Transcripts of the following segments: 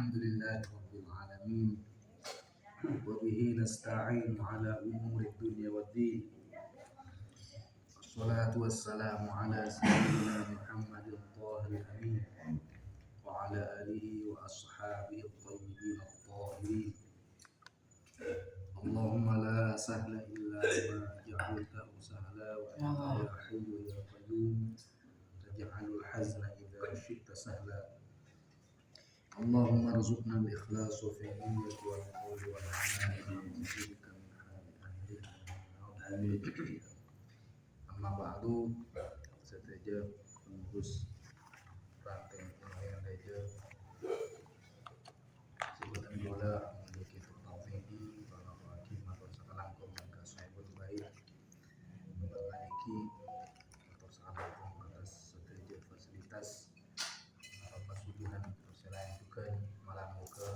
الحمد لله رب العالمين وبه نستعين على أمور الدنيا والدين والصلاة والسلام على سيدنا محمد الطاهر الأمين وعلى آله وأصحابه الطيبين الطاهرين. اللهم لا سهل إلا ما جعلته سهلا وأنت يا حي يا قيوم تجعل الحزن إذا شئت سهلا. اللهم ارزقنا الإخلاص في النية والقول والعمل ونعوذ من حال أهل النار. أما بعد seteja pengurus ranting yang deja sebutan bola memiliki tauhidi para hakim atau sekarang keluarga sahabat baik memperbaiki atau sekarang atas seteja fasilitas pasugihan perselayan juga malam ke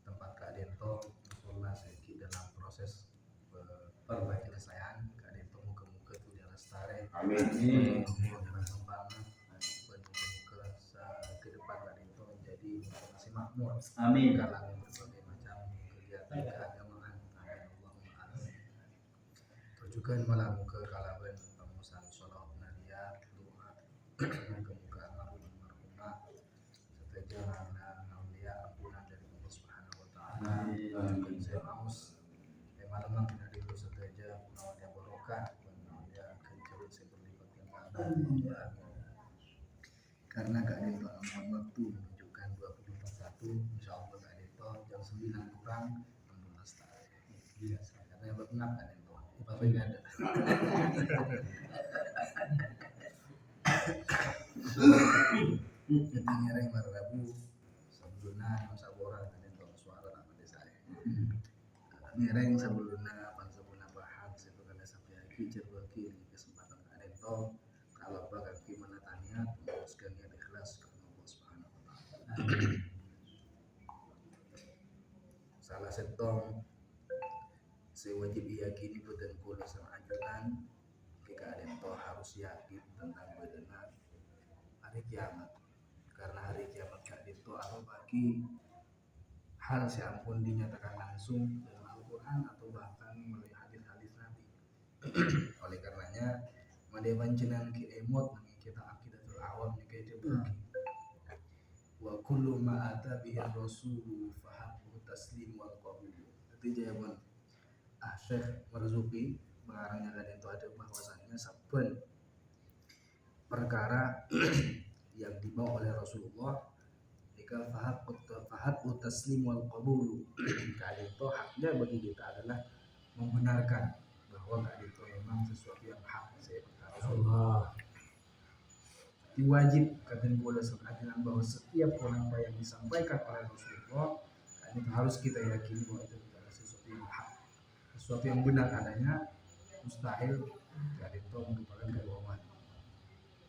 tempat keadento musola seki dalam proses perbaikan keadento muka-muka tu dia lestari amin pengembangan muka-muka ke depan keadento menjadi masih makmur amin kalangan berbagai macam kegiatan keagamaan amin Allahumma amin juga malam ke kalaban pengusaha sholat nadia doa muka-muka almarhumah seteja aulia ampunan dari Allah Subhanahu wa taala dan saya maus malam dari itu seteja punya barokah ya kecuali saya berlipat karena keadaan amal waktu menunjukkan 2021 insyaallah keadaan jam 9 kurang 16 tahun biasa karena yang benar kan itu apa enggak ada jadi ngereng marabu sebelumnya yang sabora kan itu suara nama desa ngereng sebelumnya apa sebelumnya bahan sebelumnya sampai lagi cerbaki kesempatan ada itu kalau bakal gimana tanya teruskan niat ikhlas karena Allah Subhanahu wa taala. Salah setong sewajib yakini betul kula sama ajudan jika ada itu harus yakin tentang benar hari kiamat karena hari kiamat itu apa bagi hal siapun dinyatakan langsung dalam Al-Quran atau bahkan melalui hadis-hadis Nabi. Oleh karenanya madeban jenang ki emot kita akidatul awam ni kayak bagi wa kullu ma ata bihi rasul fahamu taslim wal qabul. Itu jawaban Syekh Marzuki mengarangnya kan itu ada bahwasannya saben perkara yang dibawa oleh Rasulullah jika fahad taslim wal qabul keadaan itu haknya bagi kita adalah membenarkan bahwa keadaan itu memang sesuatu yang hak saya Rasulullah diwajib kata boleh seajaran bahwa setiap orang yang disampaikan oleh Rasulullah itu harus kita yakini bahwa itu adalah sesuatu yang hak sesuatu yang benar adanya mustahil keadaan itu merupakan kebohongan.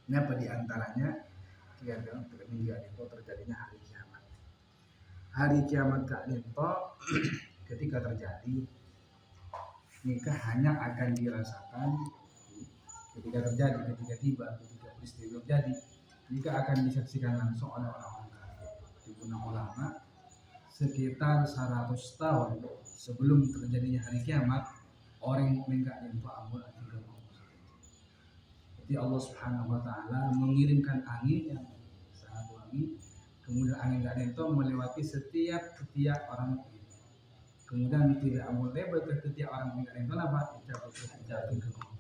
Ini apa diantaranya kiamat itu terjadinya hari kiamat. Hari kiamat itu ketika terjadi nikah hanya akan dirasakan ketika terjadi, ketika tiba, ketika peristiwa terjadi. Nikah akan disaksikan langsung oleh orang-orang kafir. Dibuna ulama sekitar 100 tahun sebelum terjadinya hari kiamat orang mukmin itu amun tinggal. Jadi Allah Subhanahu wa taala mengirimkan angin yang sangat wangi, kemudian angin itu melewati setiap ketiak orang mukmin. Kemudian tidak boleh berketiak orang mukmin itu apa? Jatuh ke bumi.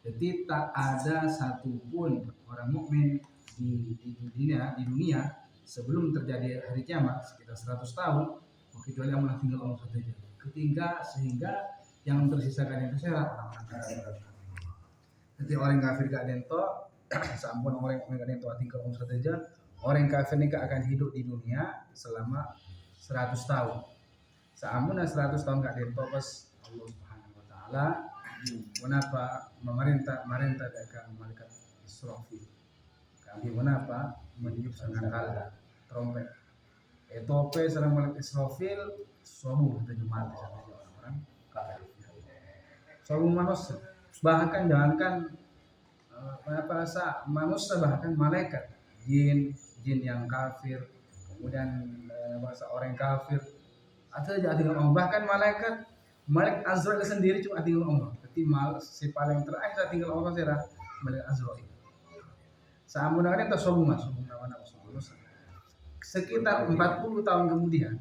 Jadi tak ada satupun orang mukmin di dunia sebelum terjadi hari kiamat sekitar 100 tahun kecuali yang tinggal Allah saja. Sehingga yang tersisa kan itu orang-orang kafir. Jadi orang kafir gak dento, sampun orang gak dento tinggal umur saja. Orang kafir ini akan hidup di dunia selama 100 tahun. Sampun 100 tahun gak dento pas Allah Subhanahu wa taala kenapa memerintah akan malaikat Israfil. Kami kenapa meniup sangkakala trompet. Etope sareng malaikat Israfil sobu kita jemaat sampai orang-orang kafir. Sobu manusia bahkan jangankan manusia bahkan malaikat jin yang kafir kemudian bahasa orang kafir atau jadi tinggal Allah. Bahkan malaikat Azrail sendiri cuma tinggal Allah. Jadi si paling terakhir saya tinggal Allah sih malaikat Azrail. Samun dengan itu sobuma sekitar 40 tahun kemudian,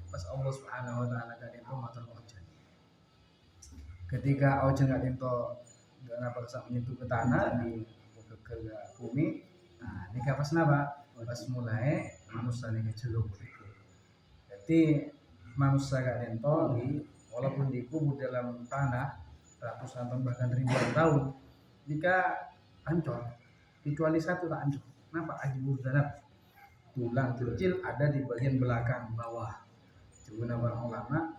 pas Allah Subhanahu wa taala kadang itu matur hujan. Ketika hujan kadang itu enggak paksa menyentuh ke tanah di ke bumi. Nah, ini pas napa? Pas mulai manusia ini celuk. Jadi manusia kadang itu walaupun dikubur dalam tanah ratusan tahun bahkan ribuan tahun, jika hancur, kecuali satu tak hancur. Kenapa? Ajibul zanab, tulang kecil ada di bagian belakang bawah. Coba para ulama,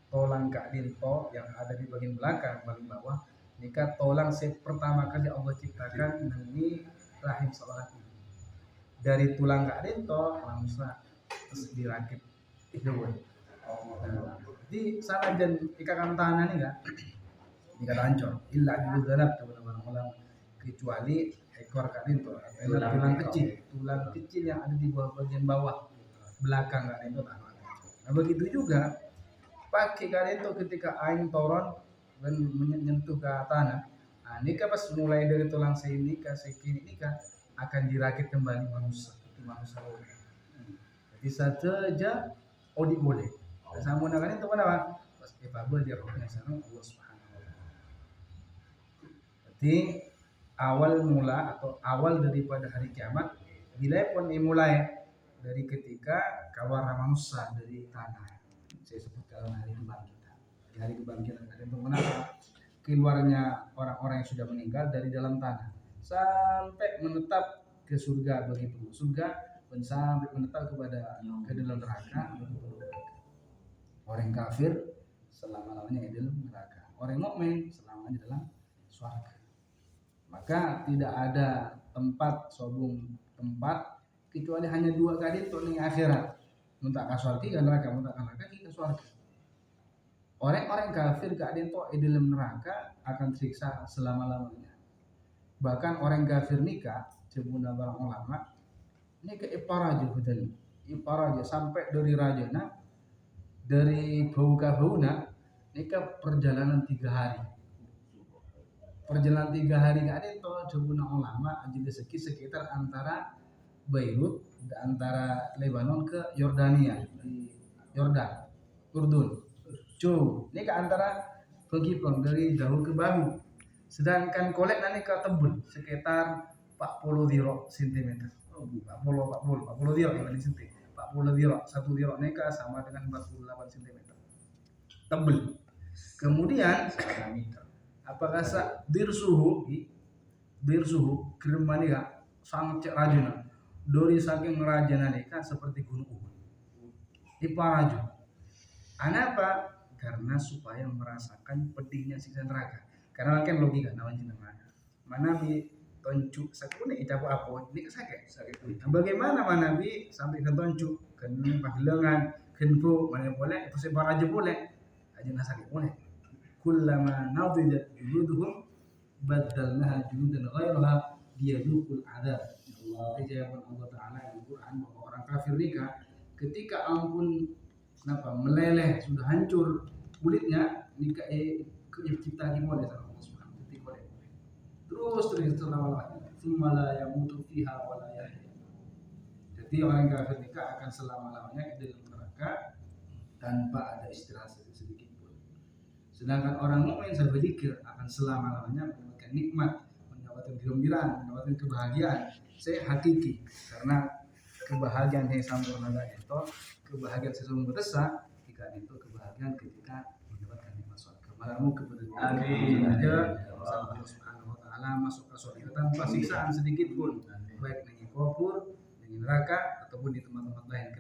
tulang kak dinto yang ada di bagian belakang paling bawah, jika tulang pertama kali Allah ciptakan ini rahim seorang ibu. Dari tulang kak dinto langsung terus dirakit itu. Nah, jadi salah dan ikakan tanah nih kan, jika hancur, illa ajibul zanab coba para ulama, kecuali ekor kadin tuh tulang kecil yang ada di bawah bagian bawah belakang kadin tuh. Nah begitu juga pakai kadin tuh ketika air turun dan menyentuh ke tanah. Nah nikah pas mulai dari tulang sini ke sekini nikah akan dirakit kembali manusia. Jadi saja audit boleh. Sama kadin tuh apa? Pas capable dia rohnya sana Allah Subhanahu wa taala. Jadi awal daripada hari kiamat bila pun dimulai dari ketika keluar manusia dari tanah. Saya sebut dalam hari kebangkitan. Di hari kebangkitan ada mengenapa keluarnya orang-orang yang sudah meninggal dari dalam tanah sampai menetap ke surga begitu. Surga dan sampai menetap ke dalam neraka. Orang kafir selama-lamanya di dalam neraka. Orang mukmin selamanya di dalam surga. Maka tidak ada tempat kecuali hanya dua kali untuk di akhirat. Muntah ke surga dan neraka, muntah ke neraka ke surga. Orang-orang kafir keadaan itu di dalam neraka akan siksa selama-lamanya. Bahkan orang kafir nikah, sebutnya para ulama, nikah iparaja sampai dari rajana, dari bau ke bauna, nikah perjalanan 3 hari. Perjalanan 3 hari kan itu jumlah ulama jadi sekitar antara Beirut dan antara Lebanon ke Yordania di Yordan, Urdun. Jauh. Ini ke antara pengkipang dari jauh ke bahu. Sedangkan kolek nanti ke tebel sekitar 40 dirok cm. 40 dirok yang senti. 40 dirok, 1 dirok neka sama dengan 48 cm. Tebel. Kemudian apakah dirsuhu keremania sangat cek rajana dari saking rajana kan seperti gunung Uhud iparaju anapa karena supaya merasakan pedihnya siksa neraka karena kan logika namanya mana bi toncu sakune icapu apa ini sakit nah, bagaimana mana bi sampai ke toncu ke paglengan kenpo mana boleh itu separaju boleh aja sakit boleh kullama nadijat juluduhum badalnaha juludan ghairaha liyadhuqul adzab. Jawaban Allah Taala di Quran bahwa orang kafir nikah ketika ampun meleleh sudah hancur kulitnya nikah cipta dimulai sama Allah Subhanahu wa taala. Terus selama-lamanya summa yamutu fiha wa la yahya. Jadi orang kafir nikah akan selama-lamanya di dalam neraka tanpa ada istirahat sedikit. Sedangkan orang mukmin saya berzikir akan selama-lamanya mendapatkan nikmat, mendapatkan kegembiraan, mendapatkan kebahagiaan. Saya hakiki karena kebahagiaan yang sempurna itu kebahagiaan sesungguhnya besar jika itu kebahagiaan ketika mendapatkan nikmat surga. Malamu kepada aja Allah Subhanahu wa taala masuk ke surga tanpa siksaan sedikit pun, baik di kubur, di neraka ataupun di tempat-tempat lain.